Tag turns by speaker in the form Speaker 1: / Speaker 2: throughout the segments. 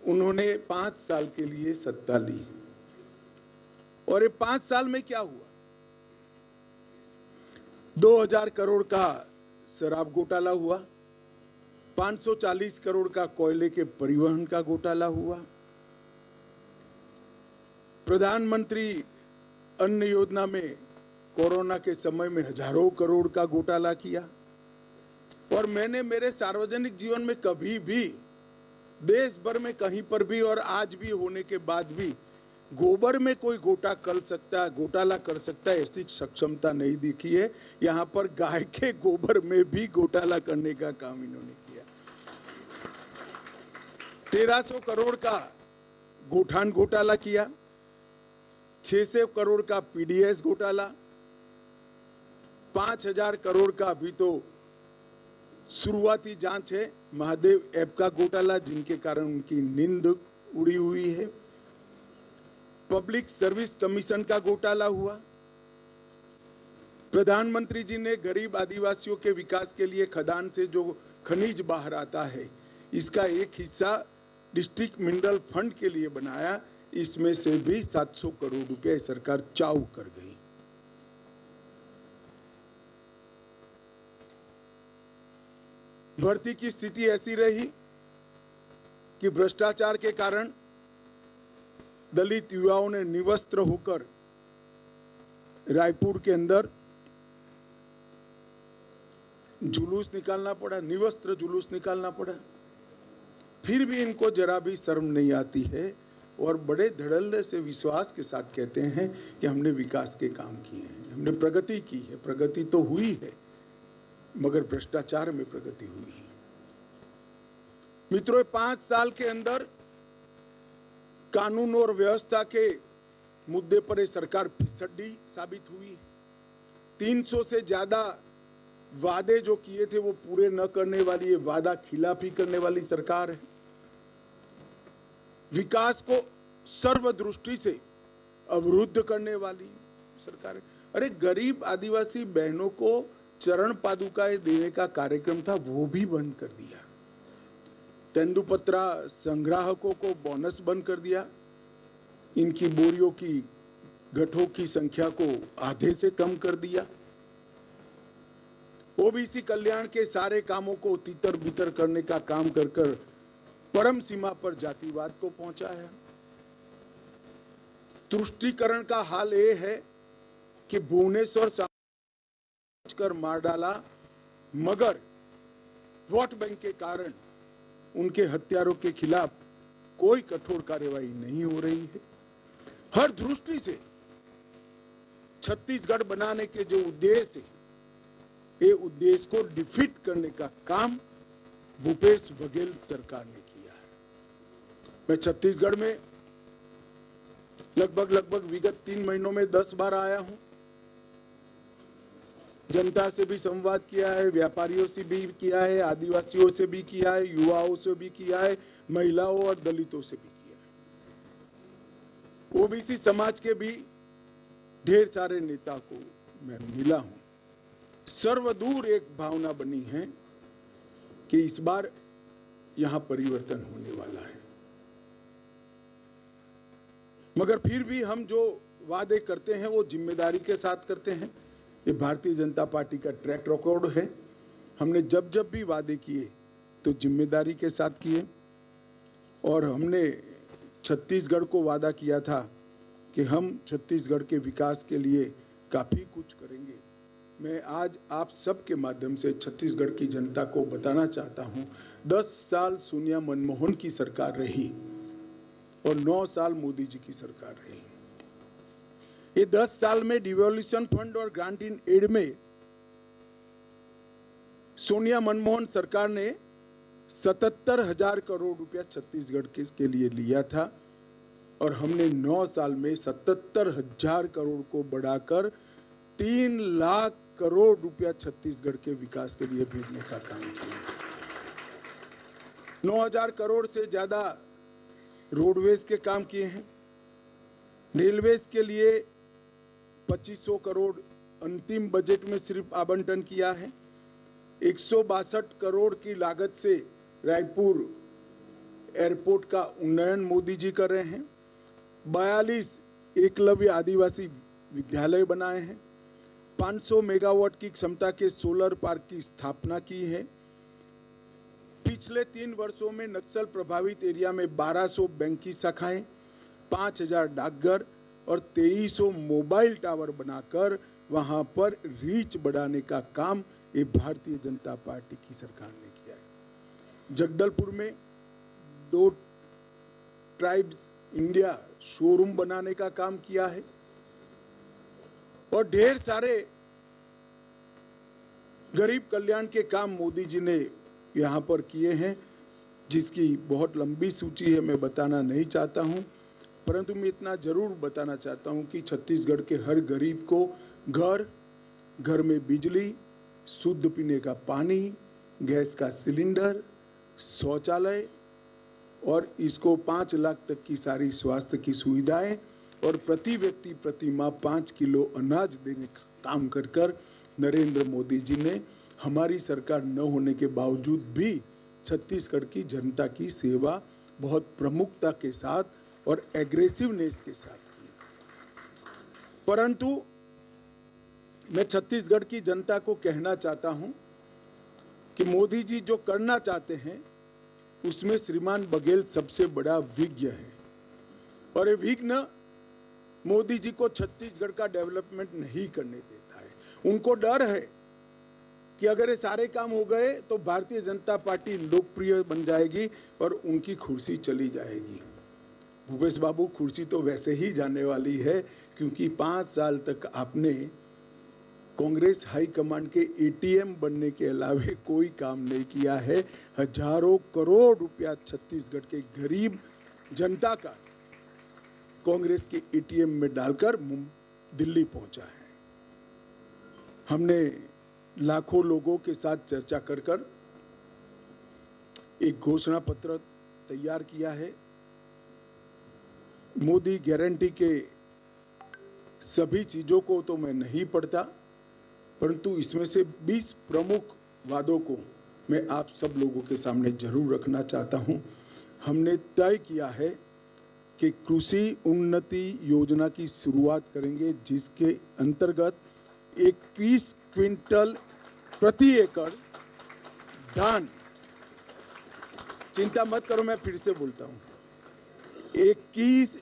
Speaker 1: उन्होंने 5 साल के लिए सत्ता ली और ये 5 साल में क्या हुआ? 2000 करोड़ का शराब घोटाला हुआ, 540 करोड़ का कोयले के परिवहन का घोटाला हुआ, प्रधानमंत्री अन्न योजना में कोरोना के समय में हजारों करोड़ का घोटाला किया। और मैंने मेरे सार्वजनिक जीवन में कभी भी देश भर में कहीं पर भी और आज भी होने के बाद भी गोबर में कोई घोटाला कर सकता है ऐसी सक्षमता नहीं दिखी है। यहाँ पर गाय के गोबर में भी घोटाला करने का काम इन्होंने किया। 1300 करोड़ का गोठान घोटाला किया, 600 करोड़ का पीडीएस घोटाला, 5000 करोड़ का अभी तो शुरुआती जांच है महादेव ऐप का घोटाला, जिनके कारण उनकी नींद उड़ी हुई है। पब्लिक सर्विस कमीशन का घोटाला हुआ। प्रधानमंत्री जी ने गरीब आदिवासियों के विकास के लिए खदान से जो खनिज बाहर आता है, इसका एक हिस्सा डिस्ट्रिक्ट मिनरल फंड के लिए बनाया। इसमें से भी 700 करोड़ रुपए सरकार चाऊ कर गई। भर्ती की स्थिति ऐसी रही कि भ्रष्टाचार के कारण दलित युवाओं ने निवस्त्र होकर रायपुर के अंदर जुलूस निकालना पड़ा, निवस्त्र जुलूस निकालना पड़ा। फिर भी इनको जरा भी शर्म नहीं आती है और बड़े धड़ल्ले से विश्वास के साथ कहते हैं कि हमने विकास के काम किए हैं, हमने प्रगति की है। प्रगति तो हुई है मगर भ्रष्टाचार में प्रगति हुई है। मित्रों, 5 साल के अंदर कानून और व्यवस्था के मुद्दे पर ये सरकार फिसड्डी साबित हुई। 300 से ज्यादा वादे जो किए थे वो पूरे न करने वाली, ये वादा खिलाफी करने वाली सरकार है। विकास को सर्वदृष्टि से अवरुद्ध करने वाली सरकार है। अरे गरीब आदिवासी बहनों को चरण पादुकाएं देने का कार्यक्रम था, वो भी बंद कर दिया। तेंदुपत्रा संग्राहकों को बोनस बंद कर दिया। इनकी बोरियों की गठों की संख्या को आधे से कम कर दिया। ओबीसी कल्याण के सारे कामों को तितर बितर करने का काम कर कर परम सीमा पर जातिवाद को पहुंचाया। तुष्टीकरण का हाल ये है कि भुवनेश्वर कर मार डाला, मगर वोट बैंक के कारण उनके हत्यारों के खिलाफ कोई कठोर कार्रवाई नहीं हो रही है। हर दृष्टि से छत्तीसगढ़ बनाने के जो उद्देश्य है, ये उद्देश्य को डिफीट करने का काम भूपेश बघेल सरकार ने किया है। मैं छत्तीसगढ़ में लगभग विगत 3 महीनों में 10 बार आया हूं। जनता से भी संवाद किया है, व्यापारियों से भी किया है, आदिवासियों से भी किया है, युवाओं से भी किया है, महिलाओं और दलितों से भी किया है। ओबीसी समाज के भी ढेर सारे नेता को मैं मिला हूं। सर्वदूर एक भावना बनी है कि इस बार यहां परिवर्तन होने वाला है। मगर फिर भी हम जो वादे करते हैं वो जिम्मेदारी के साथ करते हैं। ये भारतीय जनता पार्टी का ट्रैक रिकॉर्ड है। हमने जब जब भी वादे किए तो जिम्मेदारी के साथ किए। और हमने छत्तीसगढ़ को वादा किया था कि हम छत्तीसगढ़ के विकास के लिए काफ़ी कुछ करेंगे। मैं आज आप सबके माध्यम से छत्तीसगढ़ की जनता को बताना चाहता हूँ, 10 साल सोनिया मनमोहन की सरकार रही और 9 साल मोदी जी की सरकार रही। ये 10 साल में डिवोल्यूशन फंड और ग्रांट इन एड में सोनिया मनमोहन सरकार ने 77,000 करोड़ रुपया छत्तीसगढ़ के लिए लिया था और हमने 9 साल में 77,000 करोड़ को बढ़ाकर 3 लाख करोड़ रुपया छत्तीसगढ़ के विकास के लिए भेजने का काम किया। 9,000 करोड़ से ज्यादा रोडवेज के काम किए हैं। रेलवेज के लिए 2500 करोड़ अंतिम बजट में सिर्फ आवंटन किया है। 162 करोड़ की लागत से रायपुर एयरपोर्ट का उन्नयन मोदी जी कर रहे हैं। 42 एकलव्य आदिवासी विद्यालय बनाए हैं। 500 मेगावाट की क्षमता के सोलर पार्क की स्थापना की है। पिछले 3 वर्षों में नक्सल प्रभावित एरिया में 1200 बैंक की शाखाएं, 5000 डाकघर और 2300 मोबाइल टावर बनाकर वहां पर रीच बढ़ाने का काम ये भारतीय जनता पार्टी की सरकार ने किया है। जगदलपुर में 2 ट्राइब्स इंडिया शोरूम बनाने का काम किया है और ढेर सारे गरीब कल्याण के काम मोदी जी ने यहाँ पर किए हैं, जिसकी बहुत लंबी सूची है, मैं बताना नहीं चाहता हूँ, परंतु मैं इतना जरूर बताना चाहता हूँ कि छत्तीसगढ़ के हर गरीब को घर में बिजली, शुद्ध पीने का पानी, गैस का सिलेंडर, शौचालय और इसको 5 लाख तक की सारी स्वास्थ्य की सुविधाएं और प्रति व्यक्ति प्रति माह 5 किलो अनाज देने का काम कर नरेंद्र मोदी जी ने हमारी सरकार न होने के बावजूद भी छत्तीसगढ़ की जनता की सेवा बहुत प्रमुखता के साथ और एग्रेसिवनेस के साथ की। परंतु मैं छत्तीसगढ़ की जनता को कहना चाहता हूं कि मोदी जी जो करना चाहते हैं उसमें श्रीमान बघेल सबसे बड़ा विज्ञ है और ये विघ्न मोदी जी को छत्तीसगढ़ का डेवलपमेंट नहीं करने देता है। उनको डर है कि अगर ये सारे काम हो गए तो भारतीय जनता पार्टी लोकप्रिय बन जाएगी और उनकी कुर्सी चली जाएगी। भूपेश बाबू, कुर्सी तो वैसे ही जाने वाली है क्योंकि 5 साल तक आपने कांग्रेस हाईकमांड के एटीएम बनने के अलावे कोई काम नहीं किया है। हजारों करोड़ रुपया छत्तीसगढ़ के गरीब जनता का कांग्रेस के एटीएम में डालकर दिल्ली पहुंचा है। हमने लाखों लोगों के साथ चर्चा कर एक घोषणा पत्र तैयार किया है। मोदी गारंटी के सभी चीजों को तो मैं नहीं पढ़ता, परंतु इसमें से 20 प्रमुख वादों को मैं आप सब लोगों के सामने जरूर रखना चाहता हूं। हमने तय किया है कि कृषि उन्नति योजना की शुरुआत करेंगे, जिसके अंतर्गत 21 क्विंटल प्रति एकड़ धान, चिंता मत करो, मैं फिर से बोलता हूं, 21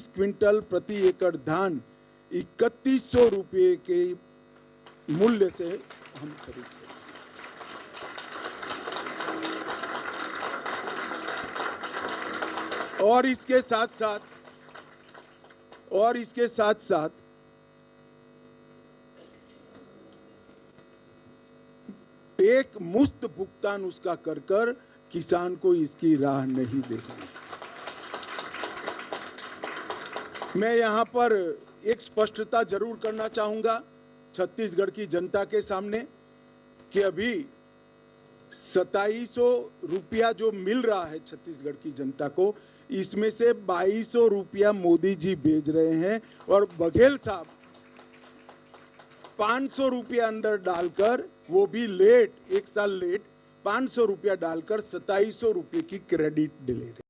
Speaker 1: क्विंटल प्रति एकड़ धान 3100 रुपये के मूल्य से हम खरीदते हैं। और इसके साथ साथ एक मुफ्त भुगतान उसका कर किसान को इसकी राह नहीं देखनी। मैं यहां पर एक स्पष्टता जरूर करना चाहूंगा छत्तीसगढ़ की जनता के सामने कि अभी 2700 रुपया जो मिल रहा है छत्तीसगढ़ की जनता को, इसमें से 2200 रुपया मोदी जी भेज रहे हैं और बघेल साहब 500 रुपया अंदर डालकर, वो भी लेट, 1 साल लेट, 500 रुपया डालकर 2700 रुपये की क्रेडिट ले रहे हैं।